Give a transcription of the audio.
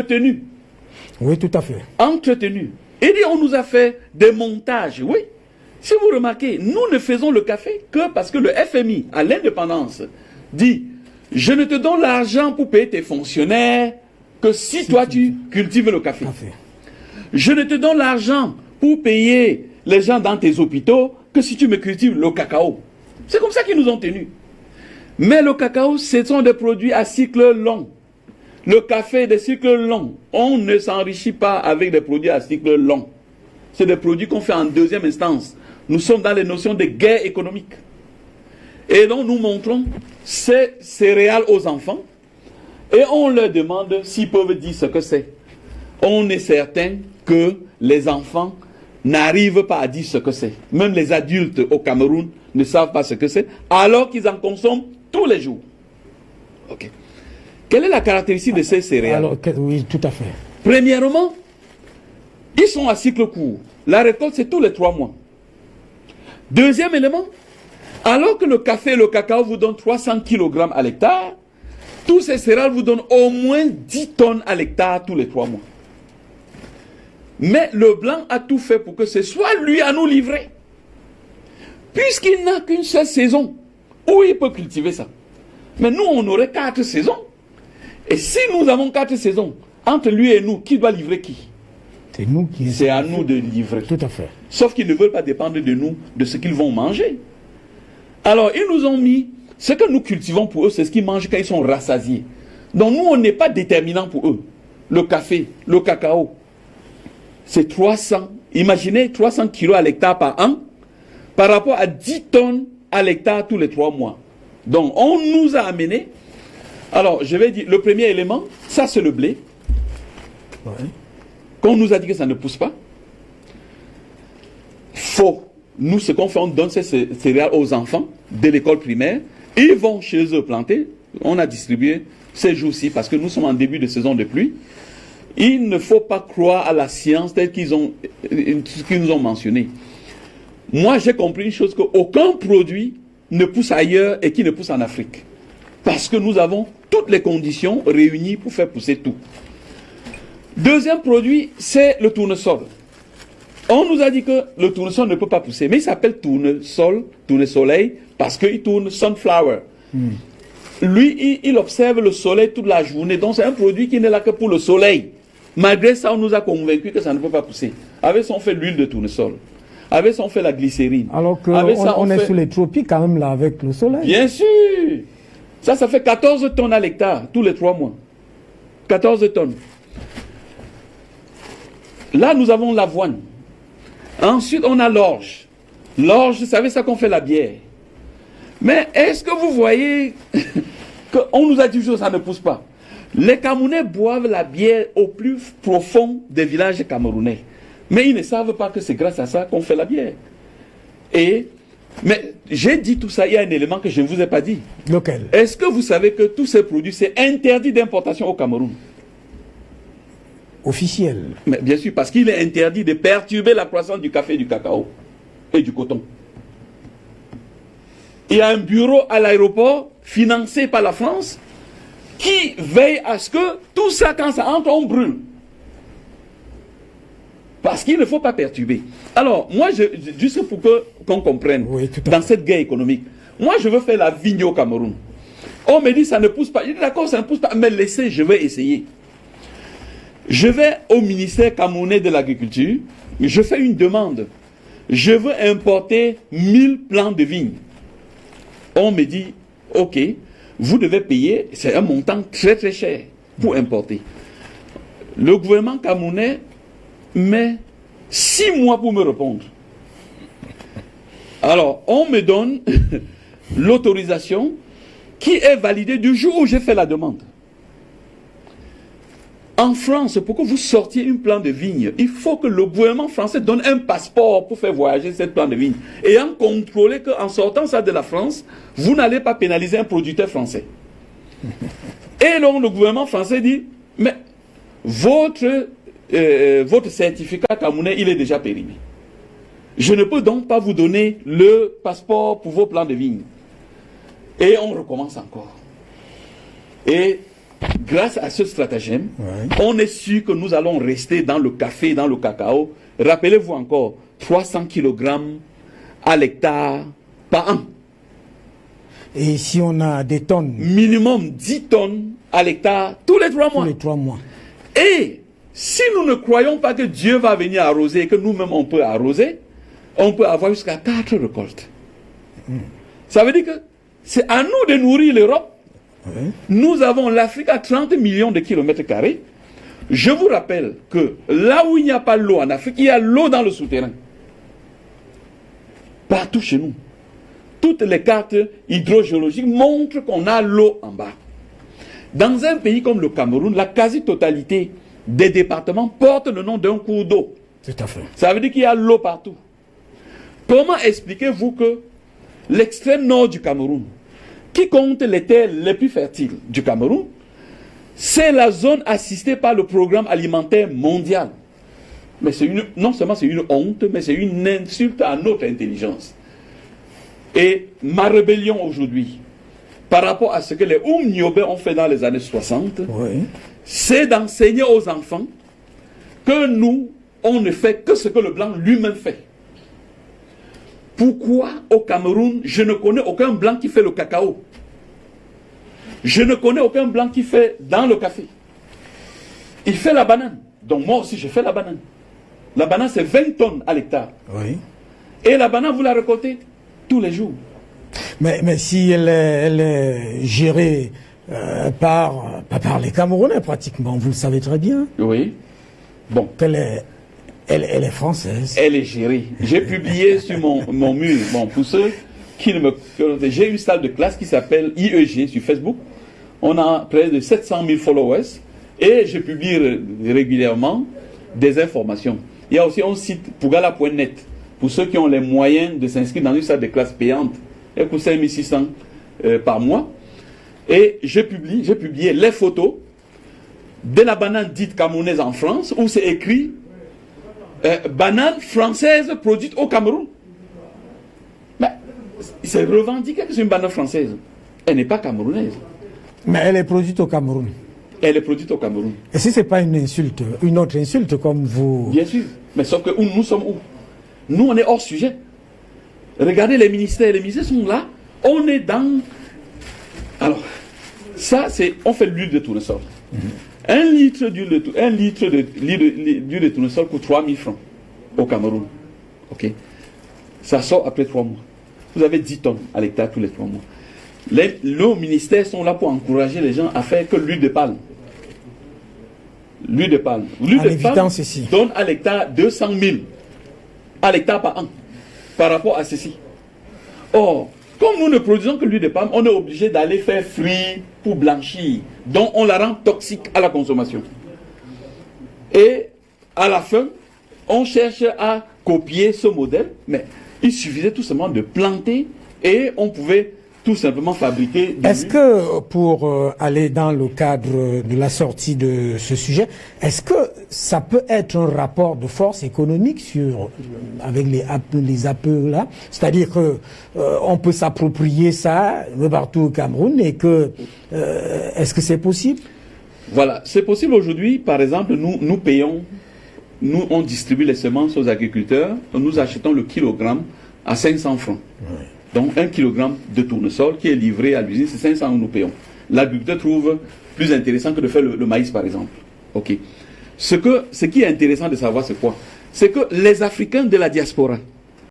entretenu. Oui, tout à fait. Entretenu. Et dit, on nous a fait des montages, oui. Si vous remarquez, nous ne faisons le café que parce que le FMI, à l'indépendance, dit, je ne te donne l'argent pour payer tes fonctionnaires que si toi tu cultives le café. Je ne te donne l'argent pour payer les gens dans tes hôpitaux que si tu me cultives le cacao. C'est comme ça qu'ils nous ont tenus. Mais le cacao, ce sont des produits à cycle long. Le café des cycles longs. On ne s'enrichit pas avec des produits à cycle long. C'est des produits qu'on fait en deuxième instance. Nous sommes dans les notions de guerre économique. Et donc nous montrons ces céréales aux enfants et on leur demande s'ils peuvent dire ce que c'est. On est certain que les enfants n'arrivent pas à dire ce que c'est. Même les adultes au Cameroun ne savent pas ce que c'est, alors qu'ils en consomment tous les jours. Ok. Quelle est la caractéristique de ces céréales? Alors, oui, tout à fait. Premièrement, ils sont à cycle court. La récolte, c'est tous les 3 mois. Deuxième élément, alors que le café et le cacao vous donnent 300 kg à l'hectare, tous ces céréales vous donnent au moins 10 tonnes à l'hectare tous les 3 mois. Mais le blanc a tout fait pour que ce soit lui à nous livrer. Puisqu'il n'a qu'une seule saison où il peut cultiver ça. Mais nous, on aurait 4 saisons. Et si nous avons 4 saisons, entre lui et nous, qui doit livrer qui? C'est nous qui... C'est à nous de livrer. Tout à fait. Sauf qu'ils ne veulent pas dépendre de nous, de ce qu'ils vont manger. Alors, ils nous ont mis, ce que nous cultivons pour eux, c'est ce qu'ils mangent quand ils sont rassasiés. Donc, nous, on n'est pas déterminant pour eux. Le café, le cacao, c'est 300. Imaginez 300 kilos à l'hectare par an, par rapport à 10 tonnes à l'hectare tous les 3 mois. Donc, on nous a amené. Alors, je vais dire, le premier élément, ça c'est le blé. Ouais. Qu'on nous a dit que ça ne pousse pas. Faux. Nous, ce qu'on fait, on donne ces céréales aux enfants de l'école primaire. Ils vont chez eux planter. On a distribué ces jours-ci parce que nous sommes en début de saison de pluie. Il ne faut pas croire à la science telle qu'ils nous ont mentionné. Moi, j'ai compris une chose, qu'aucun produit ne pousse ailleurs et qui ne pousse en Afrique. Parce que nous avons toutes les conditions réunies pour faire pousser tout. Deuxième produit, c'est le tournesol. On nous a dit que le tournesol ne peut pas pousser, mais il s'appelle tournesoleil, parce qu'il tourne sunflower. Lui, il observe le soleil toute la journée, donc c'est un produit qui n'est là que pour le soleil. Malgré ça, on nous a convaincus que ça ne peut pas pousser. Avec ça, on fait l'huile de tournesol. Avec ça, on fait la glycérine. Alors qu'on est sous les tropiques quand même là, avec le soleil. Bien sûr. Ça fait 14 tonnes à l'hectare, tous les 3 mois. 14 tonnes. Là, nous avons l'avoine. Ensuite, on a l'orge. L'orge, vous savez, ça qu'on fait la bière. Mais est-ce que vous voyez qu'on nous a dit que ça ne pousse pas? Les Camerounais boivent la bière au plus profond des villages camerounais. Mais ils ne savent pas que c'est grâce à ça qu'on fait la bière. Mais j'ai dit tout ça, il y a un élément que je ne vous ai pas dit. Lequel? Est-ce que vous savez que tous ces produits, c'est interdit d'importation au Cameroun? Officiel. Mais bien sûr, parce qu'il est interdit de perturber la croissance du café, du cacao et du coton. Il y a un bureau à l'aéroport financé par la France qui veille à ce que tout ça, quand ça entre, on brûle. Parce qu'il ne faut pas perturber. Alors, moi, juste pour qu'on comprenne, oui, dans cette guerre économique, moi, je veux faire la vigne au Cameroun. On me dit, ça ne pousse pas. Je dis, d'accord, ça ne pousse pas, mais laissez, je vais essayer. Je vais au ministère camerounais de l'agriculture, je fais une demande. Je veux importer 1000 plants de vignes. On me dit, ok, vous devez payer, c'est un montant très très cher pour importer. Le gouvernement camerounais met 6 mois pour me répondre. Alors, on me donne l'autorisation qui est validée du jour où j'ai fait la demande. En France, pour que vous sortiez une plante de vigne, il faut que le gouvernement français donne un passeport pour faire voyager cette plante de vigne. Et en contrôler qu'en sortant ça de la France, vous n'allez pas pénaliser un producteur français. Et donc le gouvernement français dit, mais votre certificat camerounais, il est déjà périmé. Je ne peux donc pas vous donner le passeport pour vos plants de vigne. Et on recommence encore. Et grâce à ce stratagème, on est sûr que nous allons rester dans le café, dans le cacao. Rappelez-vous encore, 300 kg à l'hectare par an. Et si on a des tonnes? Minimum 10 tonnes à l'hectare tous les 3 mois. Tous les 3 mois. Et si nous ne croyons pas que Dieu va venir arroser et que nous-mêmes on peut arroser, on peut avoir jusqu'à 4 récoltes. Ça veut dire que c'est à nous de nourrir l'Europe. Nous avons l'Afrique à 30 millions de kilomètres carrés. Je vous rappelle que là où il n'y a pas l'eau en Afrique, il y a l'eau dans le souterrain. Partout chez nous. Toutes les cartes hydrogéologiques montrent qu'on a l'eau en bas. Dans un pays comme le Cameroun, la quasi-totalité des départements portent le nom d'un cours d'eau. Tout à fait. Ça veut dire qu'il y a l'eau partout. Comment expliquez-vous que l'extrême nord du Cameroun, qui compte les terres les plus fertiles du Cameroun, c'est la zone assistée par le programme alimentaire mondial? Mais non seulement c'est une honte, mais c'est une insulte à notre intelligence. Et ma rébellion aujourd'hui, par rapport à ce que les Oumniobé ont fait dans les années 60, c'est d'enseigner aux enfants que nous, on ne fait que ce que le blanc lui-même fait. Pourquoi au Cameroun, je ne connais aucun blanc qui fait le cacao? Je ne connais aucun blanc qui fait dans le café. Il fait la banane. Donc moi aussi, je fais la banane. La banane, c'est 20 tonnes à l'hectare. Et la banane, vous la récoltez tous les jours. Mais si elle est gérée pas par les Camerounais pratiquement, vous le savez très bien. Oui. Bon. Elle est française. Elle est gérée. J'ai publié sur mon mur, bon, pour ceux qui ne me connaissent, j'ai une salle de classe qui s'appelle IEG sur Facebook. On a près de 700 000 followers et je publie régulièrement des informations. Il y a aussi un site, Pougala.net, pour ceux qui ont les moyens de s'inscrire dans une salle de classe payante. Elle coûte 5 600 par mois. Et j'ai publié les photos de la banane dite camerounaise en France, où c'est écrit banane française produite au Cameroun. Mais c'est revendiqué que c'est une banane française. Elle n'est pas camerounaise. Mais elle est produite au Cameroun. Elle est produite au Cameroun. Et si ce n'est pas une insulte, une autre insulte comme vous... Bien sûr. Mais sauf que nous sommes où? Nous, on est hors sujet. Regardez les ministères sont là. On est dans... Alors, ça, c'est... On fait de l'huile de tournesol. Un litre d'huile de tournesol coûte 3 000 francs au Cameroun. Ok. Ça sort après 3 mois. Vous avez 10 tonnes à l'hectare tous les 3 mois. Nos ministères sont là pour encourager les gens à faire que l'huile de palme. L'huile de palme. L'huile de palme donne à l'hectare 200 000 à l'hectare par an par rapport à ceci. Or, comme nous ne produisons que l'huile de palme, on est obligé d'aller faire fruire pour blanchir, donc on la rend toxique à la consommation. Et à la fin, on cherche à copier ce modèle, mais il suffisait tout simplement de planter et on pouvait tout simplement fabriquer. Est-ce que, pour aller dans le cadre de la sortie de ce sujet, est-ce que ça peut être un rapport de force économique avec les APE là? C'est-à-dire que on peut s'approprier ça partout au Cameroun et que est-ce que c'est possible? Voilà, c'est possible aujourd'hui. Par exemple, nous payons, nous on distribue les semences aux agriculteurs, nous achetons le kilogramme à 500 francs. Oui. Donc 1 kg de tournesol qui est livré à l'usine, c'est 500 nous payons. L'agriculteur trouve plus intéressant que de faire le maïs par exemple. Ok. Ce qui est intéressant de savoir c'est quoi? C'est que les Africains de la diaspora,